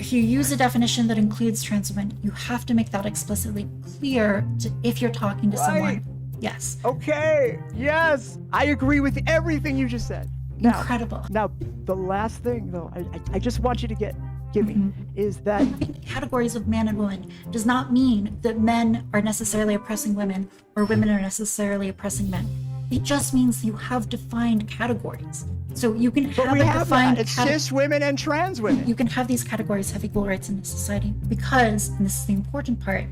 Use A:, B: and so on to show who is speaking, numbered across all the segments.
A: if you use a definition that includes trans women, you have to make that explicitly clear if you're talking to someone. Yes.
B: Okay. Yes. I agree with everything you just said.
A: Incredible.
B: Now, the last thing, though, I just want you to give me is that
A: categories of man and woman does not mean that men are necessarily oppressing women or women are necessarily oppressing men. It just means you have defined categories. So you can have a defined
B: it's cis women and trans women.
A: You can have these categories have equal rights in this society because, and this is the important part,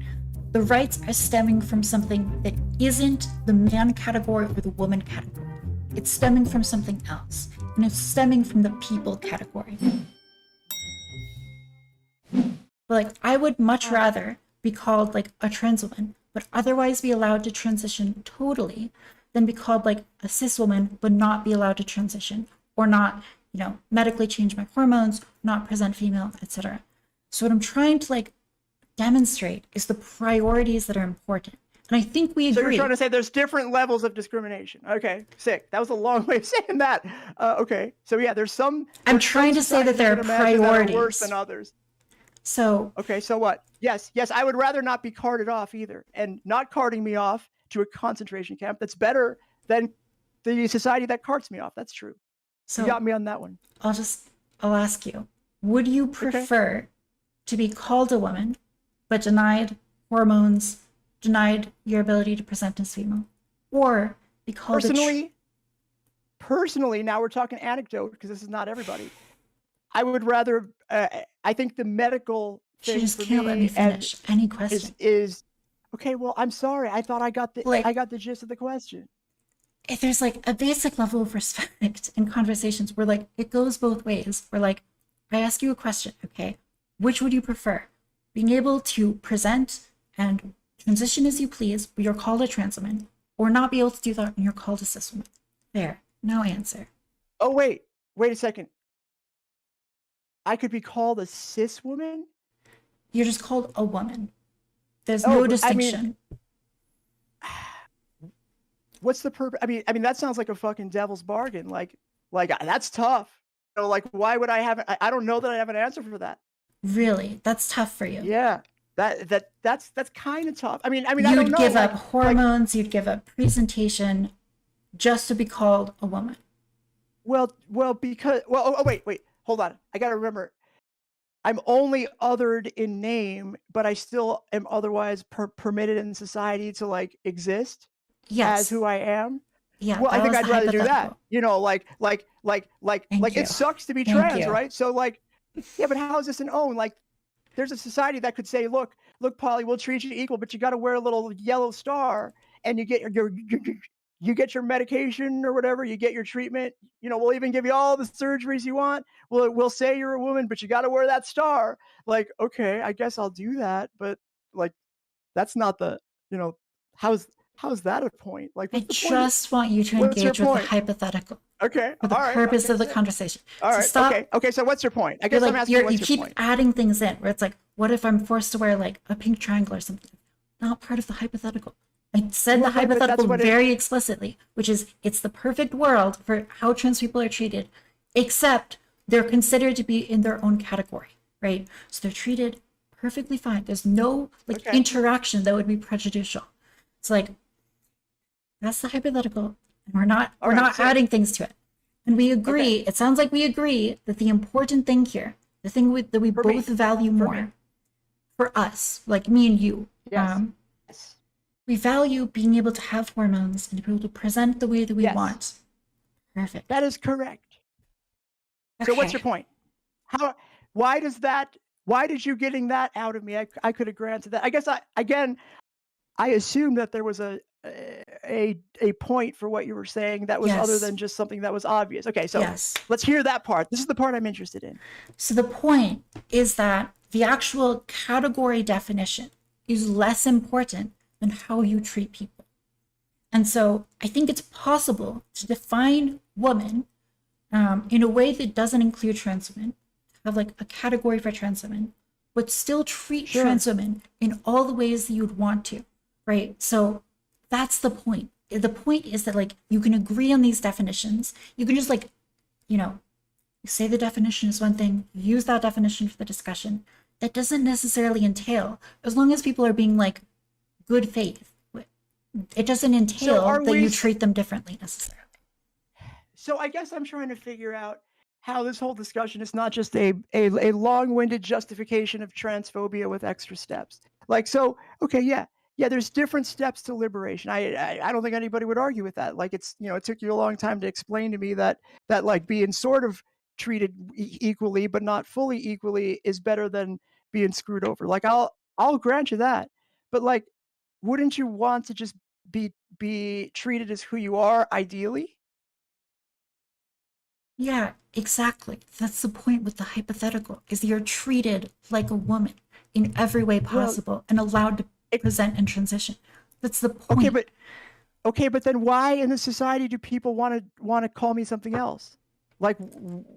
A: the rights are stemming from something that isn't the man category or the woman category. It's stemming from something else, and it's stemming from the people category. But like, I would much rather be called like a trans woman, but otherwise be allowed to transition totally, than be called like a cis woman, but not be allowed to transition, or not, you know, medically change my hormones, not present female, etc. So what I'm trying to like demonstrate is the priorities that are important. And I think we agree.
B: So you're trying to say there's different levels of discrimination. Okay, sick. That was a long way of saying that. Okay, so yeah, there's some.
A: I'm trying to say that there are priorities
B: that are worse than others.
A: So.
B: Okay, so what? Yes, I would rather not be carted off either, and not carting me off to a concentration camp. That's better than the society that carts me off. That's true. So you got me on that one.
A: I'll ask you, would you prefer to be called a woman, but denied hormones, denied your ability to present as female, or be called
B: personally, now we're talking anecdote because this is not everybody. I would rather, I think the medical thing
A: she just can't let me finish any question
B: is okay. Well, I'm sorry. I thought I got the gist of the question.
A: If there's like a basic level of respect in conversations where like it goes both ways, where like I ask you a question, okay, which would you prefer? Being able to present and transition as you please, but you're called a trans woman, or not be able to do that and you're called a cis woman? There, no answer.
B: Oh, wait a second. I could be called a cis woman?
A: You're just called a woman. There's no distinction.
B: What's the purpose? I mean, that sounds like a fucking devil's bargain. Like that's tough. You know, like, why would I have? I don't know that I have an answer for that.
A: Really, that's tough for you.
B: Yeah, that's kind of tough. I mean,
A: you
B: I don't know.
A: You'd give up hormones. You'd give up presentation, just to be called a woman.
B: Well, because wait, hold on. I gotta remember. I'm only othered in name, but I still am otherwise permitted in society to like exist.
A: Yes.
B: As who I am.
A: Yeah.
B: Well, I think I'd rather do that. You know, like it sucks to be trans, right? So like, yeah, but how is this an own? Like, there's a society that could say, look, Polly, we'll treat you equal, but you got to wear a little yellow star, and you get your medication or whatever, you get your treatment. You know, we'll even give you all the surgeries you want. We'll say you're a woman, but you got to wear that star. Like, okay, I guess I'll do that, but like, that's not the, you know, how's that a point? Like,
A: I just want you to engage with the hypothetical.
B: Okay.
A: For the purpose of the conversation.
B: All right. So okay. So what's your point? I guess I'm asking what's your point. You keep
A: adding things in where it's like, what if I'm forced to wear like a pink triangle or something? Not part of the hypothetical. I said the hypothetical very explicitly, which is it's the perfect world for how trans people are treated, except they're considered to be in their own category, right? So they're treated perfectly fine. There's no like interaction that would be prejudicial. It's like, that's the hypothetical, and we're not adding things to it. And we agree, it sounds like we agree that the important thing here, the thing that we both value more, for us, like me and you, we value being able to have hormones and to be able to present the way that we want. Perfect.
B: That is correct. So what's your point? Why did you getting that out of me? I could have granted that. I guess I assumed that there was a point for what you were saying that was other than just something that was obvious. Okay, so let's hear that part. This is the part I'm interested in.
A: So the point is that the actual category definition is less important than how you treat people. And so I think it's possible to define woman in a way that doesn't include trans women, have like a category for trans women, but still treat trans women in all the ways that you'd want to, right? So that's the point. The point is that like you can agree on these definitions. You can just like, you know, You say the definition is one thing, you use that definition for the discussion. That doesn't necessarily entail, as long as people are being like good faith, it doesn't entail that you treat them differently necessarily.
B: So I guess I'm trying to figure out how this whole discussion is not just a long-winded justification of transphobia with extra steps. Like, so, okay, yeah, there's different steps to liberation. I don't think anybody would argue with that. Like, it's, you know, it took you a long time to explain to me that like being sort of treated equally but not fully equally is better than being screwed over. Like, I'll grant you that. But like, wouldn't you want to just be treated as who you are ideally?
A: Yeah, exactly. That's the point with the hypothetical, is you're treated like a woman in every way possible and allowed to present and transition. That's the point.
B: Okay, but then why in the society do people want to call me something else? Like,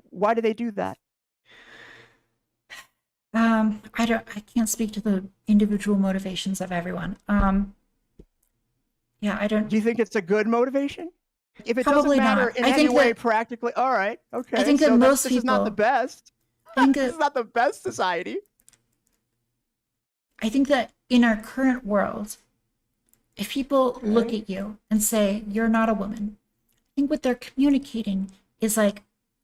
B: why do they do that?
A: I can't speak to the individual motivations of everyone. Yeah, I don't.
B: Do you think it's a good motivation? If it doesn't matter in any way practically, all right, okay.
A: I think that most people.
B: This is not the best. This is not the best society.
A: I think that in our current world, if people look at you and say, you're not a woman, I think what they're communicating is like,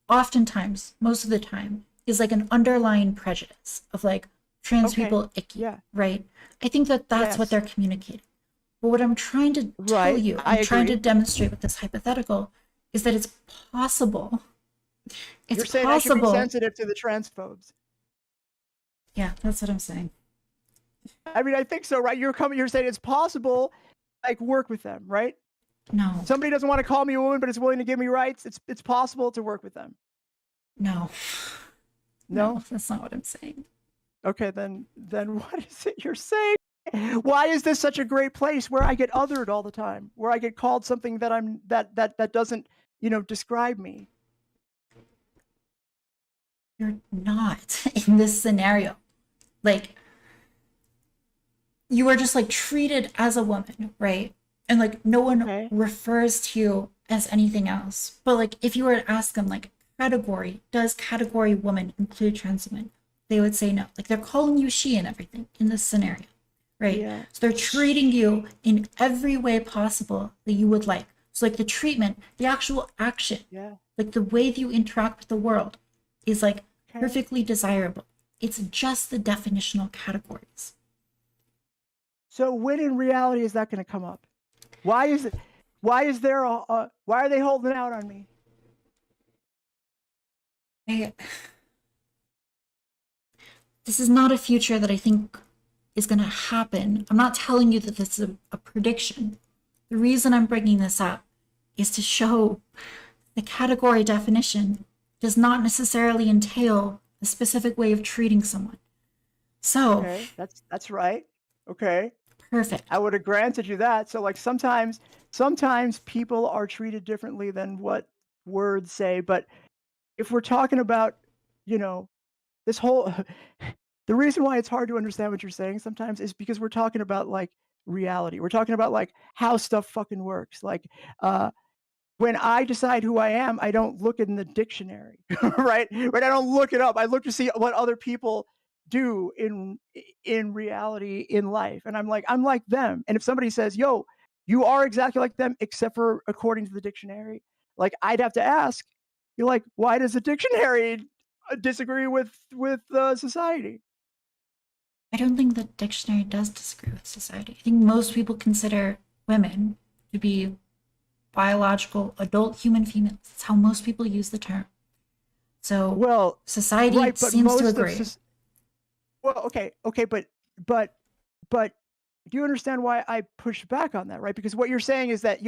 A: oftentimes, most of the time, is like an underlying prejudice of like trans people icky, right? I think that that's what they're communicating. But what I'm trying to tell you, I'm trying to demonstrate with this hypothetical, is that it's possible.
B: You're saying I should be sensitive to the transphobes.
A: Yeah, that's what I'm saying.
B: I mean, I think so, right? You're saying it's possible, like, work with them, right?
A: No.
B: Somebody doesn't want to call me a woman, but is willing to give me rights. It's possible to work with them.
A: No.
B: No,
A: that's not what I'm saying.
B: Okay, then what is it you're saying? Why is this such a great place where I get othered all the time, where I get called something that I'm that doesn't, you know, describe me?
A: You're not in this scenario. Like, you are just like treated as a woman, right? And like no one refers to you as anything else. But like if you were to ask them like, does category woman include trans women? They would say no. Like they're calling you she and everything in this scenario, right? Yeah. So they're treating you in every way possible that you would like. So like the treatment, the actual action, like the way that you interact with the world is like perfectly desirable. It's just the definitional categories.
B: So when in reality is that going to come up? Why is it? Why is there a? Why are they holding out on me?
A: This is not a future that I think is going to happen. I'm not telling you that this is a prediction. The reason I'm bringing this up is to show the category definition does not necessarily entail a specific way of treating someone. So
B: that's right. Okay.
A: Perfect.
B: I would have granted you that. So like sometimes people are treated differently than what words say. But if we're talking about, you know, this whole, the reason why it's hard to understand what you're saying sometimes is because we're talking about like reality. We're talking about like how stuff fucking works. Like, when I decide who I am, I don't look in the dictionary, right? I don't look it up. I look to see what other people do in reality in life, and I'm like them. And if somebody says, "Yo, you are exactly like them, except for according to the dictionary," like I'd have to ask, "You're like, why does the dictionary disagree with society?"
A: I don't think the dictionary does disagree with society. I think most people consider women to be biological adult human females. That's how most people use the term. So society seems to agree.
B: Okay, but do you understand why I push back on that, right? Because what you're saying is that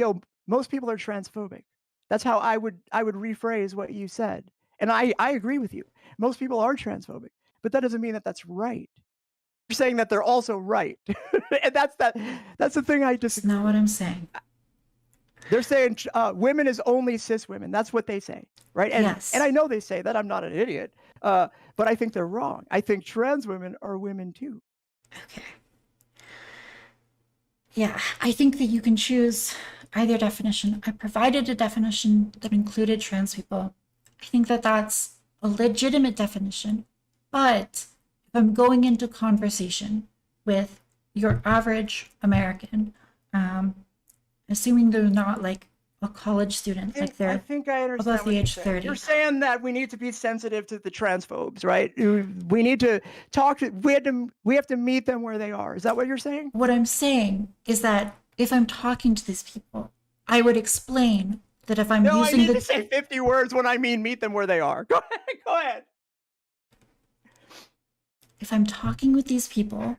B: most people are transphobic. That's how I would rephrase what you said, and I agree with you. Most people are transphobic, but that doesn't mean that that's right. You're saying that they're also right, and that's the thing I disagree.
A: That's not what I'm saying.
B: They're saying women is only cis women. That's what they say, right? And, and I know they say that. I'm not an idiot, but I think they're wrong. I think trans women are women too.
A: Okay. Yeah, I think that you can choose either definition. I provided a definition that included trans people. I think that that's a legitimate definition. But if I'm going into conversation with your average American, assuming they're not like a college student, like they're
B: I think I understand
A: above the age 30.
B: You're saying that we need to be sensitive to the transphobes, right? We need to talk to, we have to meet them where they are. Is that what you're saying?
A: What I'm saying is that if I'm talking to these people, I would explain that if I'm using
B: I need to say 50 words when I mean meet them where they are. Go ahead. Go ahead.
A: If I'm talking with these people,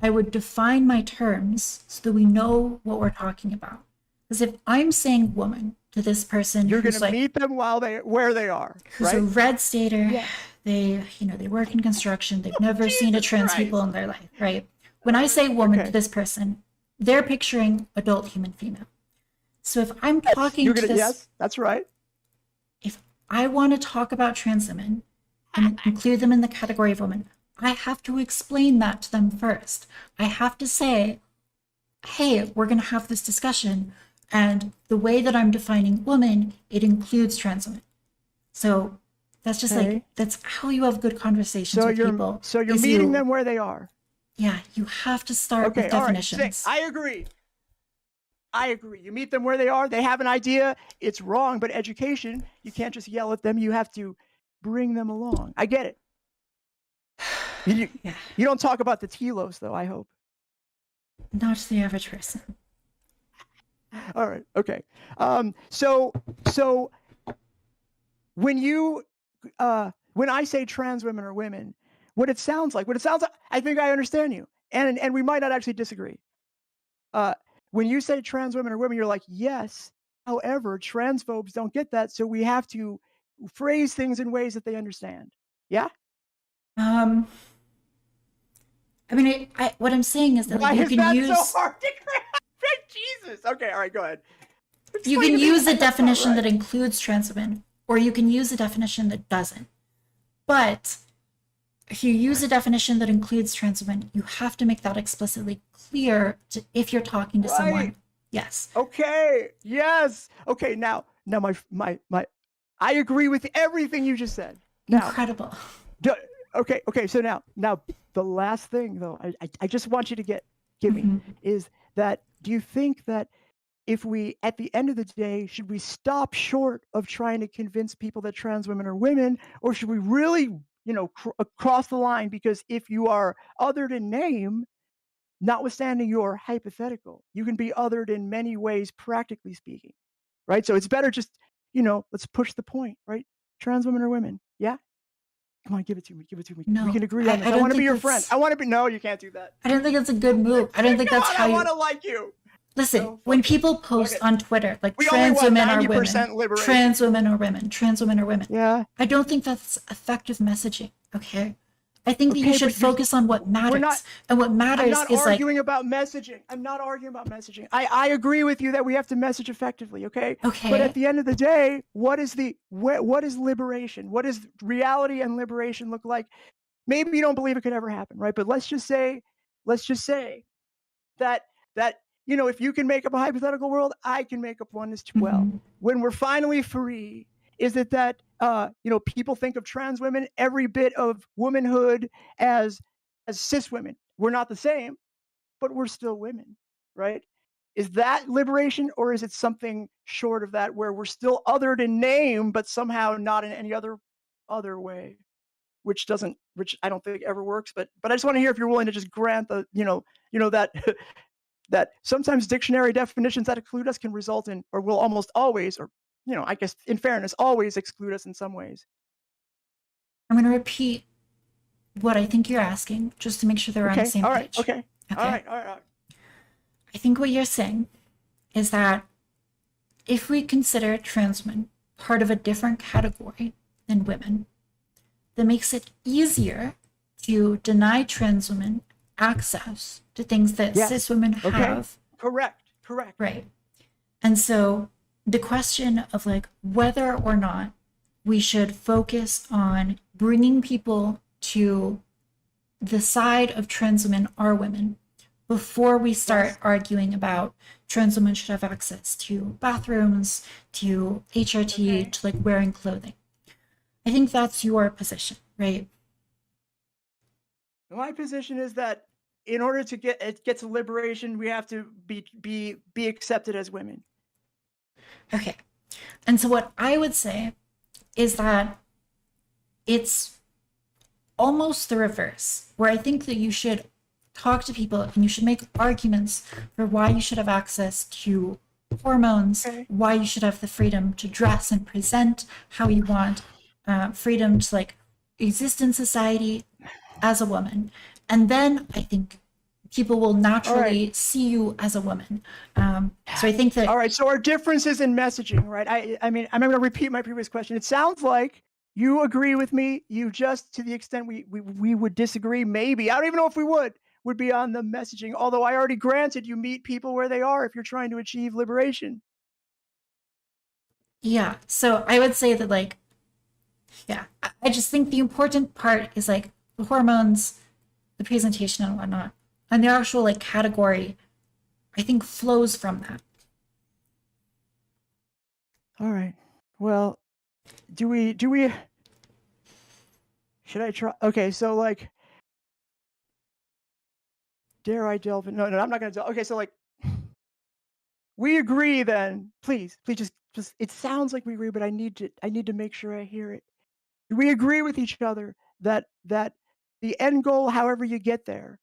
A: I would define my terms so that we know what we're talking about. Because if I'm saying woman to this person,
B: you're going to meet them where they are.
A: Who's right? A red stater. They work in construction. They've never seen a trans people in their life, right? When I say woman to this person, they're picturing adult human female. So if I'm talking to this,
B: yes, that's right.
A: If I want to talk about trans women and include them in the category of women, I have to explain that to them first. I have to say, hey, we're going to have this discussion, and the way that I'm defining woman, it includes trans women. So that's just like, that's how you have good conversations with people.
B: So you're meeting them where they are.
A: Yeah, you have to start with definitions.
B: Right. I agree. You meet them where they are. They have an idea. It's wrong, but education, you can't just yell at them. You have to bring them along. I get it. You don't talk about the telos, though, I hope.
A: Not the average person.
B: All right. Okay. So when I say trans women are women, what it sounds like, I think I understand you, and we might not actually disagree. When you say trans women are women, you're like, yes. However, transphobes don't get that, so we have to phrase things in ways that they understand. Yeah.
A: I mean, what I'm saying is that
B: you can use. So hard to Jesus. Okay. All right. Go ahead.
A: You can use a definition that includes trans women, or you can use a definition that doesn't. But if you use a definition that includes trans women, you have to make that explicitly clear if you're talking to someone. Yes.
B: Okay. Yes. Okay. Now my I agree with everything you just said. Now,
A: incredible.
B: Okay. So now the last thing though, I just want you to give me is that, do you think that if we, at the end of the day, should we stop short of trying to convince people that trans women are women, or should we really, cross the line? Because if you are othered in name, notwithstanding your hypothetical, you can be othered in many ways, practically speaking, right? So it's better just, let's push the point, right? Trans women are women. Yeah. Come on, give it to me.
A: No,
B: we can agree on this. I want to be your friend. No, you can't do that.
A: I don't think it's a good move. I don't think that's how
B: I want to like you.
A: Listen, when people post on Twitter, like trans women are women, trans women are women, trans women are women.
B: Yeah.
A: I don't think that's effective messaging. Okay. I think that you should focus on what matters. And what matters is like.
B: I'm not arguing about messaging. I agree with you that we have to message effectively. Okay.
A: Okay.
B: But at the end of the day, what is liberation? What does reality and liberation look like? Maybe you don't believe it could ever happen, right? But let's just say that if you can make up a hypothetical world, I can make up one as well. When we're finally free, is it that people think of trans women, every bit of womanhood as cis women? We're not the same, but we're still women, right? Is that liberation, or is it something short of that, where we're still othered in name, but somehow not in any other way, which I don't think ever works. But I just want to hear if you're willing to just grant the that that sometimes dictionary definitions that include us can result in, or will almost always, or I guess in fairness, always exclude us in some ways.
A: I'm going to repeat what I think you're asking, just to make sure they're on the same page.
B: Okay. All right.
A: I think what you're saying is that if we consider trans women part of a different category than women, that makes it easier to deny trans women access to things that cis women have.
B: Correct.
A: Right. And so the question of like whether or not we should focus on bringing people to the side of trans women are women before we start arguing about trans women should have access to bathrooms, to HRT, to like wearing clothing. I think that's your position, right?
B: My position is that in order to get to liberation, we have to be accepted as women.
A: Okay. And so what I would say is that it's almost the reverse, where I think that you should talk to people and you should make arguments for why you should have access to hormones,
B: Okay.
A: why you should have the freedom to dress and present how you want, freedom to like exist in society as a woman. And then I think people will naturally see you as a woman. So I think that.
B: All right. So our differences in messaging, right? I mean, I'm going to repeat my previous question. It sounds like you agree with me. You just, to the extent we would disagree, maybe, I don't even know if we would be on the messaging. Although I already granted you meet people where they are if you're trying to achieve liberation.
A: Yeah. So I would say that, like, yeah, I just think the important part is like the hormones, the presentation and whatnot. And the actual like category, I think, flows from that.
B: All right. Well, do we should I try? Okay, so like, dare I delve in? No, I'm not going to delve. Okay, so like, we agree then. Please, just. It sounds like we agree, but I need to make sure I hear it. Do we agree with each other that the end goal, however you get there,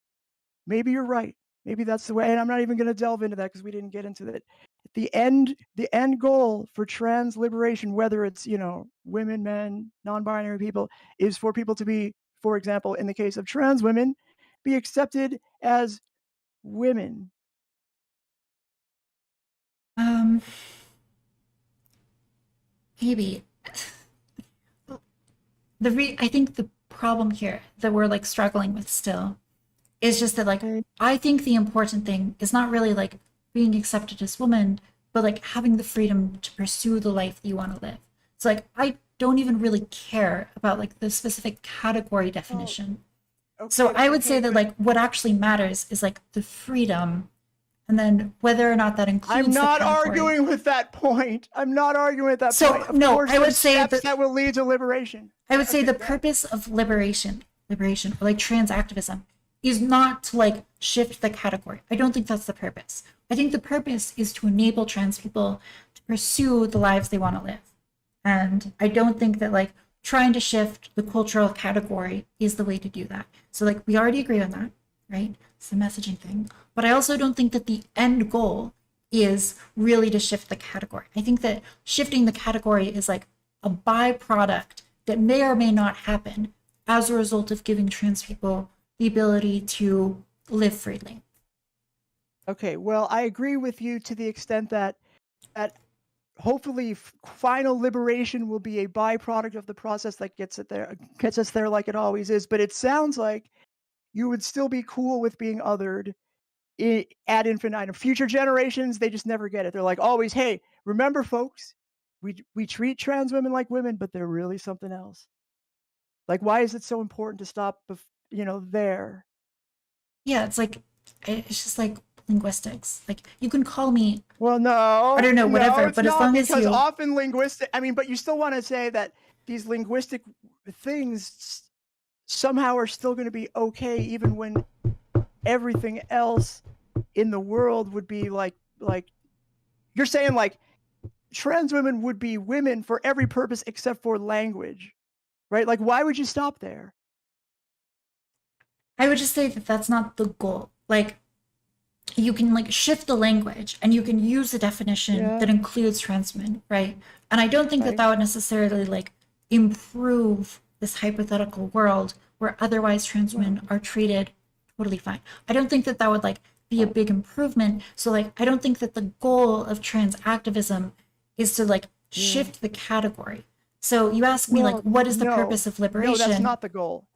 B: maybe you're right. Maybe that's the way, and I'm not even going to delve into that because we didn't get into that. The end goal for trans liberation, whether it's women, men, non-binary people, is for people to be, for example, in the case of trans women, be accepted as women.
A: Um, Maybe I think the problem here that we're like struggling with still is just that, like,
B: Okay.
A: I think the important thing is not really like being accepted as woman, but like having the freedom to pursue the life that you want to live. So like I don't even really care about like the specific category
B: Oh,
A: definition. So
B: okay,
A: I would say
B: okay,
A: that
B: but
A: like what actually matters is like the freedom, and then whether or not that
B: I'm
A: includes the
B: not
A: category.
B: arguing with that point. I'm not arguing at that
A: So
B: point. Of
A: no,
B: course,
A: I would
B: there's
A: say
B: steps
A: that
B: that will lead to liberation.
A: I would say
B: Okay,
A: the
B: go ahead.
A: purpose of liberation, or like trans activism, is not to like shift the category. I don't think that's the purpose. I think the purpose is to enable trans people to pursue the lives they want to live. And I don't think that like trying to shift the cultural category is the way to do that. So like we already agree on that, right? It's the messaging thing. But I also don't think that the end goal is really to shift the category. I think that shifting the category is like a byproduct that may or may not happen as a result of giving trans people the ability to live freely.
B: Okay, well, I agree with you to the extent that hopefully final liberation will be a byproduct of the process that gets us there like it always is. But it sounds like you would still be cool with being othered ad infinitum. Future generations, they just never get it. They're like always, hey, remember, folks, we treat trans women like women, but they're really something else. Like, why is it so important to stop, there?
A: Yeah, it's like, it's just like linguistics. Like you can call me,
B: Well,
A: I
B: no,
A: don't know,
B: no,
A: whatever,
B: it's
A: but as
B: not
A: long as
B: because
A: you.
B: often linguistic. I mean, but you still want to say that these linguistic things somehow are still going to be okay, even when everything else in the world would be like you're saying, like trans women would be women for every purpose except for language, right? Like, why would you stop there?
A: I would just say that that's not the goal. Like you can like shift the language and you can use a definition
B: Yeah,
A: that includes trans women, right? And I don't think that
B: right.
A: that would necessarily like improve this hypothetical world where otherwise trans
B: Well,
A: women are treated totally fine. I don't think that that would like be a big improvement. So like I don't think that the goal of trans activism is to like
B: yeah.
A: shift the category. So you ask me like
B: Well,
A: what is the
B: no,
A: purpose of
B: no, that's
A: liberation?
B: not the goal.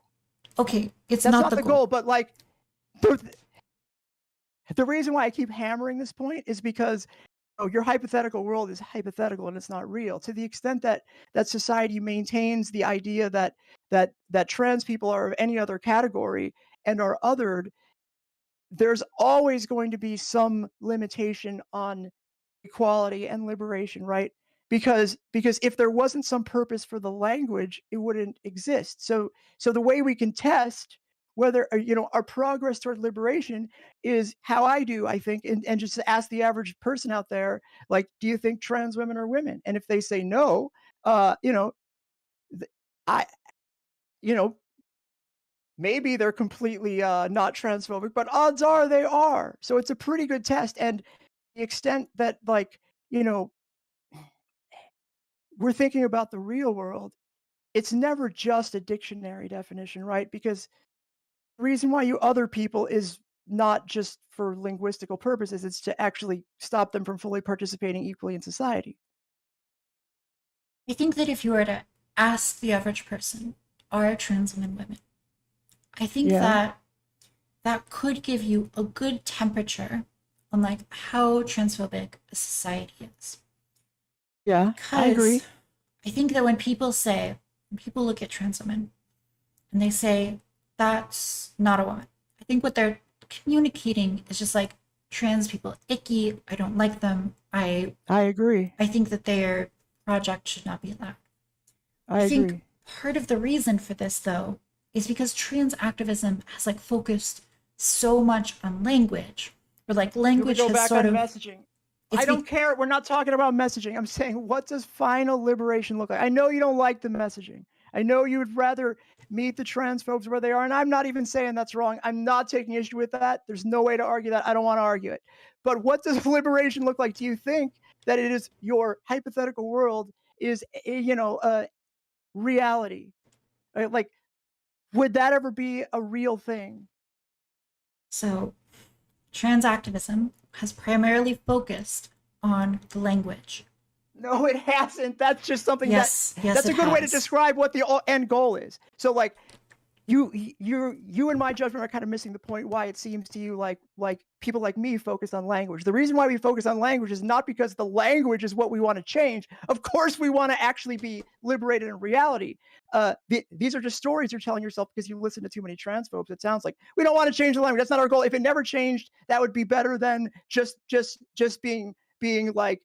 A: Okay, it's
B: That's
A: not
B: not
A: the
B: the
A: goal.
B: goal. But like, the reason why I keep hammering this point is because your hypothetical world is hypothetical and it's not real. To the extent that society maintains the idea that trans people are of any other category and are othered, there's always going to be some limitation on equality and liberation, right? because if there wasn't some purpose for the language, it wouldn't exist. So the way we can test whether our progress toward liberation is how I think, and just ask the average person out there, like, do you think trans women are women? And if they say no, I maybe they're completely not transphobic, but odds are they are. So it's a pretty good test. And the extent that, like, we're thinking about the real world, it's never just a dictionary definition, right? Because the reason why you other people is not just for linguistical purposes, it's to actually stop them from fully participating equally in society.
A: I think that if you were to ask the average person, are trans men women? I think that could give you a good temperature on like how transphobic a society is.
B: Yeah, I agree.
A: I think that when people look at trans women and they say, that's not a woman, I think what they're communicating is just like, trans people, icky, I don't like them. I
B: agree.
A: I think that their project should not be allowed.
B: I agree.
A: think part of the reason for this, though, is because trans activism has like focused so much on language, or like language
B: go
A: has
B: back
A: sort
B: on
A: of
B: messaging. I don't care. We're not talking about messaging. I'm saying, what does final liberation look like? I know you don't like the messaging. I know you would rather meet the transphobes where they are, and I'm not even saying that's wrong. I'm not taking issue with that. There's no way to argue that. I don't want to argue it. But what does liberation look like? Do you think that it is your hypothetical world is, reality? Like, would that ever be a real thing?
A: So, trans activism has primarily focused on the language.
B: No, it hasn't. That's just something
A: that's
B: a good way to describe what the end goal is. So, like, you and my judgment are kind of missing the point why it seems to you like people like me focus on language. The reason why we focus on language is not because the language is what we want to change. Of course, we want to actually be liberated in reality. These are just stories you're telling yourself because you listen to too many transphobes. It sounds like we don't want to change the language. That's not our goal. If it never changed, that would be better than just being like,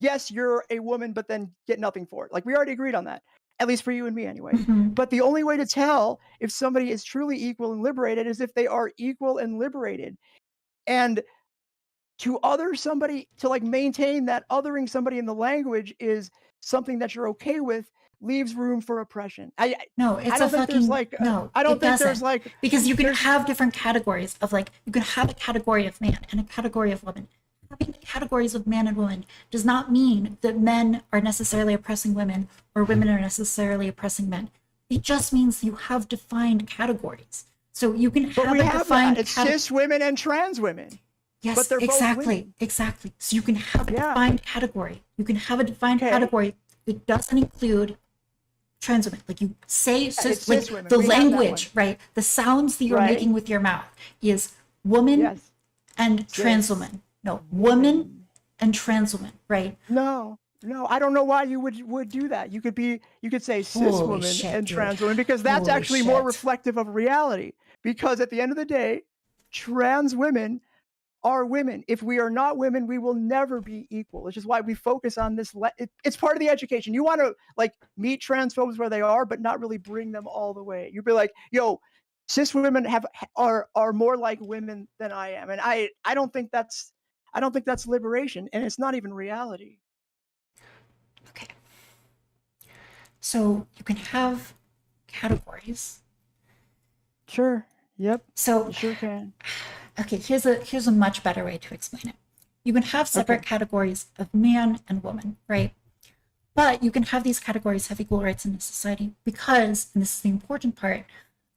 B: yes, you're a woman, but then get nothing for it. Like, we already agreed on that, at least for you and me anyway.
A: Mm-hmm.
B: But the only way to tell if somebody is truly equal and liberated is if they are equal and liberated. And to other somebody, to like maintain that othering somebody in the language is something that you're okay with, leaves room for oppression.
A: No, it's
B: I don't think there's like
A: no.
B: I don't think there's like,
A: because you can have different categories of like, you can have a category of man and a category of woman. Having categories of man and woman does not mean that men are necessarily oppressing women or women are necessarily oppressing men. It just means you have defined categories. So you can have a defined
B: it's cis women and trans women.
A: Yes,
B: but they're
A: exactly. So you can have a defined category. You can have a defined category that doesn't include trans women. Like, you say cis, like women. The language, right? The sounds that you're making with your mouth is woman and trans woman. No, woman and trans woman, right?
B: No, I don't know why you would do that. You could say cis woman and trans woman, because that's actually more reflective of reality. Because at the end of the day, trans women are women. If we are not women, we will never be equal, which is why we focus on this. It's part of the education. You want to like meet transphobes where they are, but not really bring them all the way. You'd be like, yo, cis women are more like women than I am. And I don't think that's liberation, and it's not even reality.
A: Okay. So you can have categories.
B: Sure. Yep.
A: So
B: you sure can.
A: Okay, here's a much better way to explain it. You can have separate categories of man and woman, right? But you can have these categories have equal rights in a society because, and this is the important part,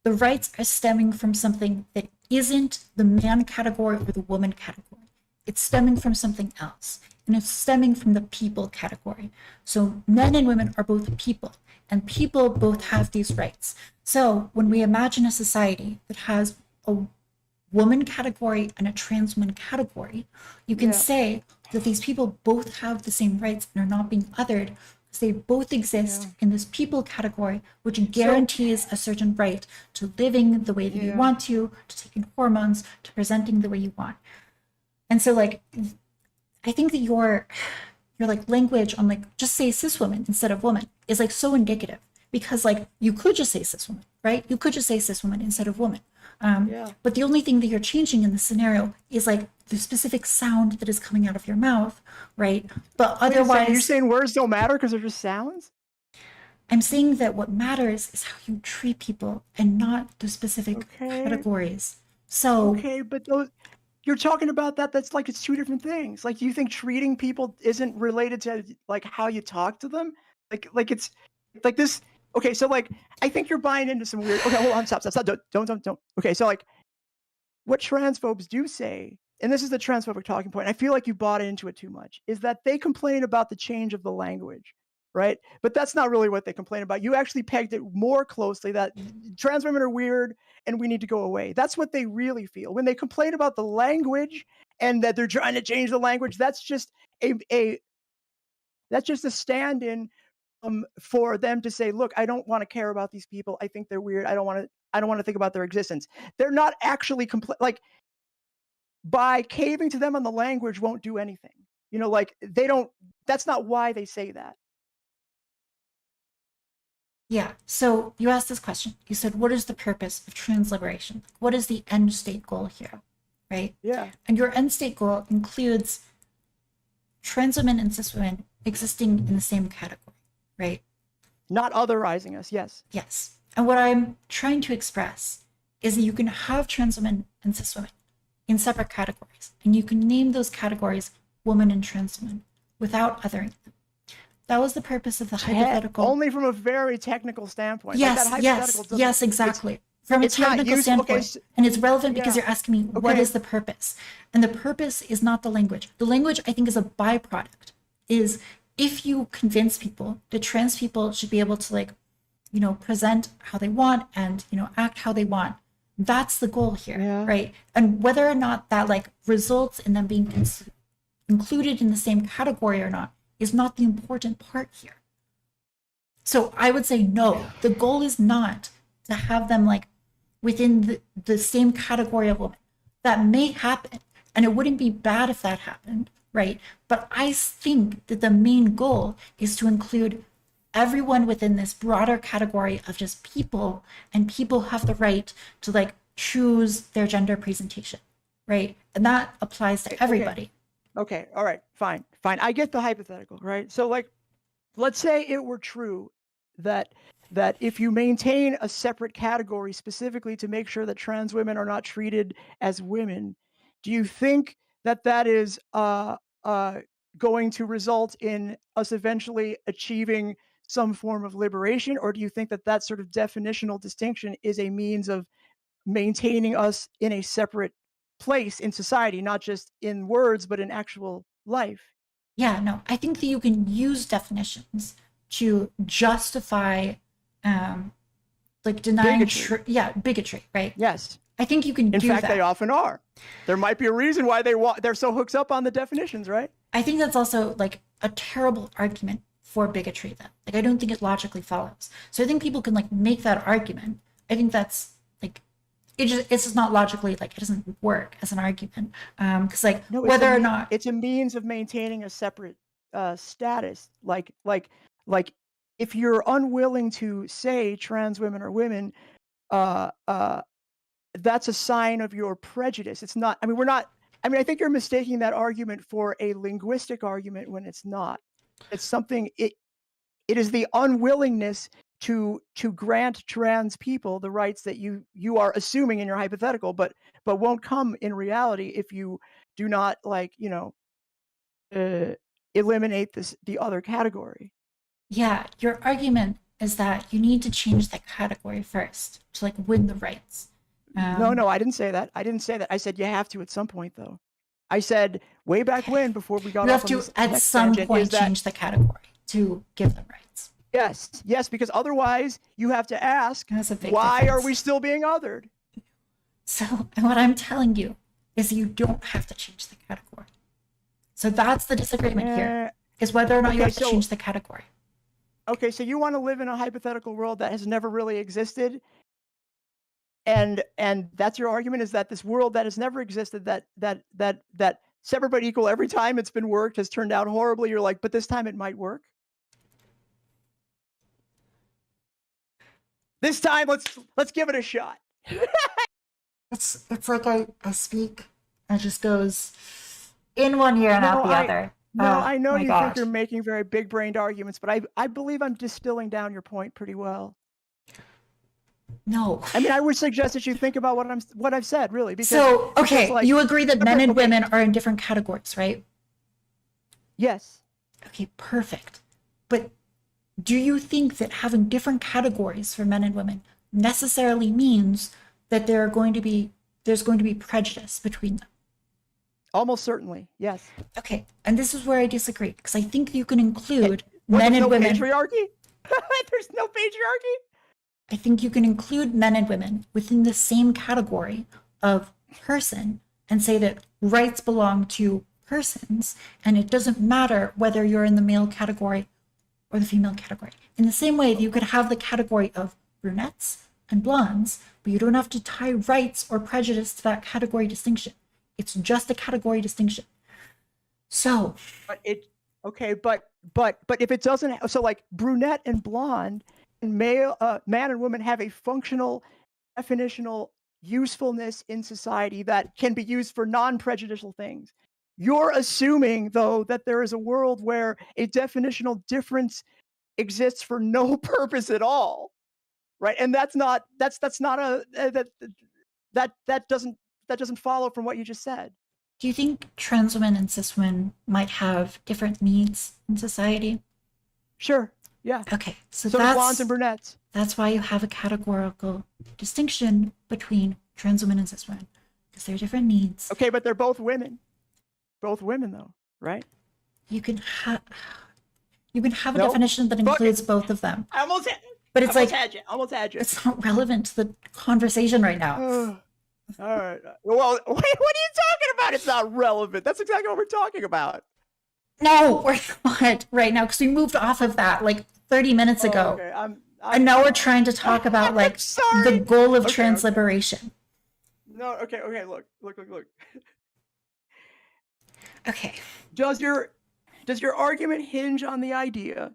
A: the rights are stemming from something that isn't the man category or the woman category. It's stemming from something else, and it's stemming from the people category. So men and women are both people, and people both have these rights. So when we imagine a society that has a woman category and a trans woman category, you can say that these people both have the same rights and are not being othered because they both exist in this people category, which guarantees a certain right to living the way that you want to taking hormones, to presenting the way you want. And so, like, I think that your like language on like just say cis woman instead of woman is like so indicative, because like you could just say cis woman, right? You could just say cis woman instead of woman. But the only thing that you're changing in the scenario is like the specific sound that is coming out of your mouth, right? But otherwise,
B: you're saying words don't matter because they're just sounds?
A: I'm saying that what matters is how you treat people and not the specific categories. So
B: but those, you're talking about that's like it's two different things. Like, do you think treating people isn't related to like how you talk to them? Like it's like this. Okay, so like I think you're buying into some weird. Okay, hold on, stop. Don't. Okay, so like what transphobes do say, and this is the transphobic talking point, I feel like you bought into it too much, is that they complain about the change of the language, right? But that's not really what they complain about. You actually pegged it more closely that trans women are weird and we need to go away. That's what they really feel. When they complain about the language and that they're trying to change the language, that's just a that's just a stand-in for them to say, look, I don't want to care about these people. I think they're weird. I don't want to think about their existence. They're not actually like by caving to them on the language won't do anything. You know, like they don't, that's not why they say that.
A: yeah, so you asked this question. You said, what is the purpose of trans liberation? What is the end state goal here, right?
B: Yeah.
A: And your end state goal includes trans women and cis women existing in the same category, right?
B: Not otherizing us, yes.
A: Yes. And what I'm trying to express is that you can have trans women and cis women in separate categories, and you can name those categories woman and trans women without othering them. That was the purpose of the hypothetical.
B: Only from a very technical standpoint.
A: Yes,
B: like
A: yes, exactly. From a technical standpoint. And it's relevant because you're asking me, what is the purpose? And the purpose is not the language. The language, I think, is a byproduct. Is if you convince people that trans people should be able to, like, you know, present how they want and, you know, act how they want, that's the goal here, right? And whether or not that, like, results in them being included in the same category or not is not the important part here. So I would say no, the goal is not to have them like within the same category of women. That may happen, and it wouldn't be bad if that happened, right? But I think that the main goal is to include everyone within this broader category of just people, and people have the right to like choose their gender presentation, right? And that applies to everybody.
B: Okay, all right, fine. I get the hypothetical, right? So like, let's say it were true that if you maintain a separate category specifically to make sure that trans women are not treated as women, do you think that is going to result in us eventually achieving some form of liberation, or do you think that sort of definitional distinction is a means of maintaining us in a separate place in society, not just in words, but in actual life?
A: Yeah, no, I think that you can use definitions to justify like denying bigotry, right?
B: Yes.
A: I think you can
B: in
A: do
B: fact,
A: that.
B: They often are. There might be a reason why they're so hooked up on the definitions, right?
A: I think that's also like a terrible argument for bigotry then. Like I don't think it logically follows. So I think people can like make that argument. I think that's like it's just not logically, like it doesn't work as an argument. Because like whether or not
B: it's a means of maintaining a separate status. Like if you're unwilling to say trans women are women, that's a sign of your prejudice. It's not. I mean, we're not. I mean, I think you're mistaking that argument for a linguistic argument when it's not. It's something. It is the unwillingness to grant trans people the rights that you are assuming in your hypothetical, but won't come in reality if you do not, like, you know, eliminate the other category.
A: Yeah, your argument is that you need to change that category first to like win the rights.
B: No, I didn't say that. I said you have to at some point, though. I said way back when, before we got
A: you
B: off
A: have to at some point change the category to give them rights.
B: Yes, because otherwise you have to ask, why are we still being othered?
A: So, and what I'm telling you is you don't have to change the category. So that's the disagreement here, is whether or not you have to change the category.
B: Okay, so you want to live in a hypothetical world that has never really existed, and that's your argument, is that this world that has never existed, that separate but equal every time it's been worked has turned out horribly. You're like, but this time it might work. This time, let's give it a shot.
A: It's like I speak, and it just goes in one ear and out the other.
B: No, I know you think you're making very big-brained arguments, but I believe I'm distilling down your point pretty well.
A: No.
B: I mean, I would suggest that you think about what I've said, really. Because,
A: so, okay,
B: because, like,
A: you agree that men and women are in different categories, right?
B: Yes.
A: Okay, perfect. But do you think that having different categories for men and women necessarily means that there's going to be prejudice between them?
B: Almost certainly, yes.
A: Okay, and this is where I disagree, because I think you can include men and women.
B: Patriarchy? There's no patriarchy?
A: I think you can include men and women within the same category of person and say that rights belong to persons, and it doesn't matter whether you're in the male category or the female category. In the same way that you could have the category of brunettes and blondes, but you don't have to tie rights or prejudice to that category distinction. It's just a category distinction. So,
B: but if it doesn't, so like brunette and blonde and man and woman have a functional, definitional usefulness in society that can be used for non-prejudicial things. You're assuming, though, that there is a world where a definitional difference exists for no purpose at all, right? And that doesn't follow from what you just said.
A: Do you think trans women and cis women might have different needs in society?
B: Sure. Yeah.
A: Okay. So
B: that's blondes and brunettes.
A: That's why you have a categorical distinction between trans women and cis women, because they're different needs.
B: Okay, but they're both women. Both women, though, right?
A: You can have a definition that includes both of them. But it's
B: almost had you.
A: It's not relevant to the conversation right now.
B: All right. Well, what are you talking about? It's not relevant. That's exactly what we're talking about.
A: No, we're not right now, because we moved off of that like 30 minutes ago.
B: Okay.
A: And now we're trying to talk about like the goal of trans liberation.
B: No, okay, look.
A: Okay.
B: Does your argument hinge on the idea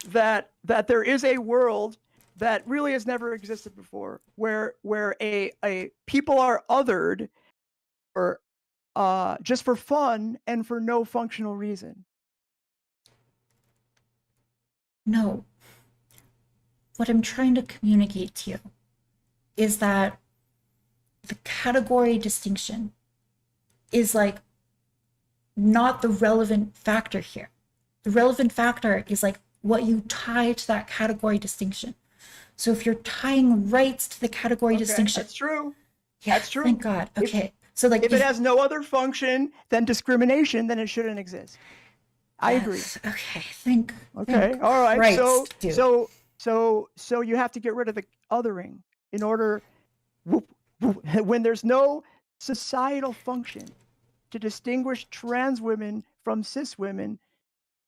B: that there is a world that really has never existed before, where a people are othered or just for fun and for no functional reason?
A: No. What I'm trying to communicate to you is that the category distinction is like not the relevant factor here. The relevant factor is like what you tie to that category distinction. So if you're tying rights to the category distinction.
B: That's true.
A: Yeah, that's true. Thank God. Okay. So like
B: if it has no other function than discrimination, then it shouldn't exist. I agree.
A: Okay.
B: All right.
A: Christ,
B: so you have to get rid of the othering in order when there's no societal function to distinguish trans women from cis women,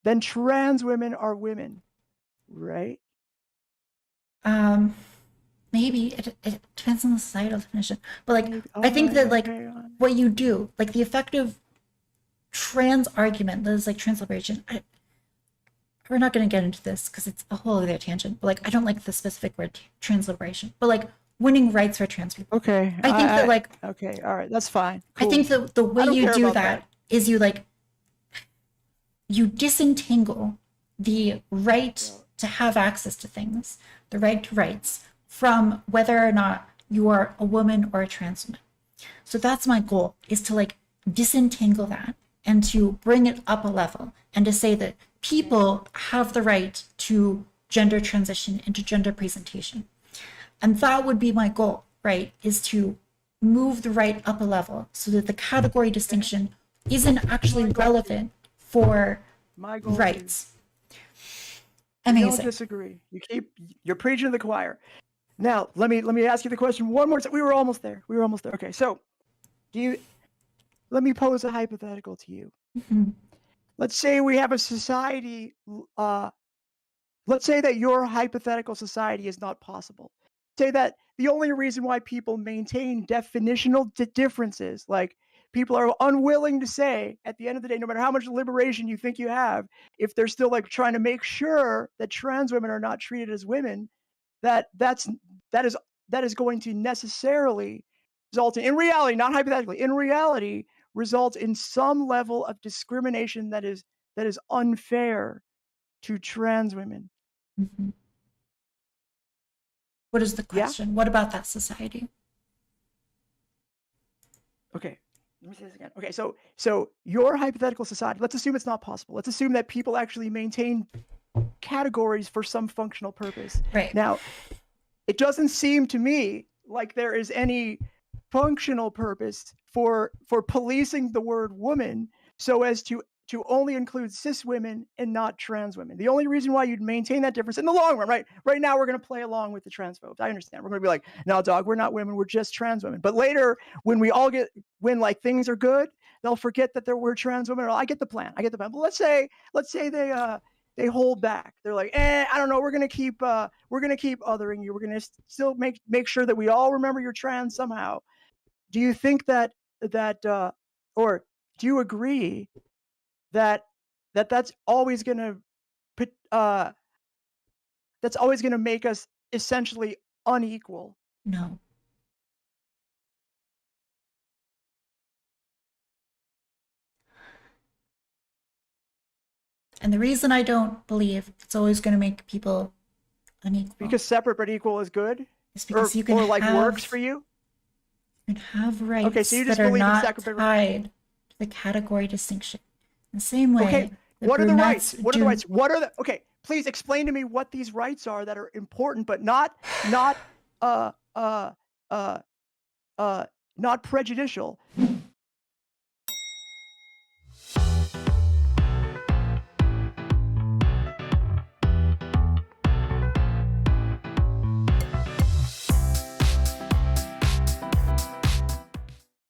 B: then trans women are women, right?
A: Maybe it depends on the societal definition, but like I think that like what you do, like the effective trans argument that is like trans liberation. We're not going to get into this because it's a whole other tangent. But like I don't like the specific word trans liberation, but like winning rights for trans people.
B: Okay,
A: I think that like
B: okay, all right, that's fine. Cool.
A: I think that the way you do that is you disentangle the right to have access to things, the right to rights, from whether or not you are a woman or a trans woman. So that's my goal, is to like disentangle that and to bring it up a level and to say that people have the right to gender transition into gender presentation. And that would be my goal, right? Is to move the right up a level so that the category distinction isn't actually relevant for rights.
B: Amazing. I don't disagree. You're preaching to the choir. Now, let me ask you the question one more time. We were almost there. Okay, so let me pose a hypothetical to you.
A: Mm-hmm.
B: Let's say we have a society, let's say that your hypothetical society is not possible. Say that the only reason why people maintain definitional differences, like people are unwilling to say at the end of the day, no matter how much liberation you think you have, if they're still like trying to make sure that trans women are not treated as women, that is going to necessarily result in reality, not hypothetically, in reality, result in some level of discrimination that is unfair to trans women.
A: Mm-hmm. What is the question? Yeah? What about that society?
B: Okay, let me say this again. Okay, so your hypothetical society, let's assume it's not possible. Let's assume that people actually maintain categories for some functional purpose.
A: Right.
B: Now, it doesn't seem to me like there is any functional purpose for policing the word woman so as to only include cis women and not trans women. The only reason why you'd maintain that difference in the long run, right? Right now, we're going to play along with the transphobes. I understand. We're going to be like, no, dog, we're not women. We're just trans women. But later, when like things are good, they'll forget that there were trans women. I get the plan. But let's say they hold back. They're like, I don't know. We're gonna keep othering you. We're gonna still make sure that we all remember you're trans somehow. Do you think that or do you agree that that's always gonna make us essentially unequal?
A: No. And the reason I don't believe it's always going to make people unequal.
B: Because separate but equal is good?
A: Is because you can
B: or like works for you?
A: You can have rights
B: okay, so you just
A: that are
B: believe
A: not
B: in separate
A: tied to the category distinction. In the same way,
B: okay, what are the rights? What are the rights? What are the okay, please explain to me what these rights are that are important but not prejudicial